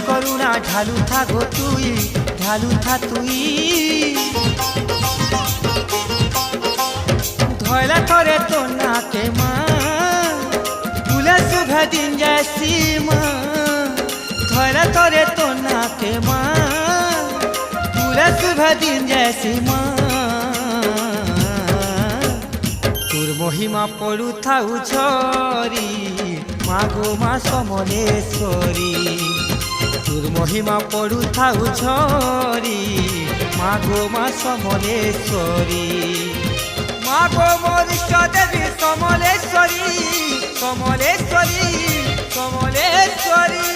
করুণা ঢালু থাকো তুই, ঢালু থা তুই। ধয়লা থরে তো নাকে মা তুলে শুভে দিন যাসি মা। ধয়লা থরে তো নাকে মা তুলে শুভে দিন যাসি মা। তোর মহিমা পড়ু থাউ ঝরি মাগো মা সমলেশ্বরী। তোর মহিমা পড়ু থাউ ঝরি মাগো মা সমলেশ্বরী। মাগো মোর ইষ্টদেবী সমলেশ্বরী, সমলেশ্বরী, সমলেশ্বরী।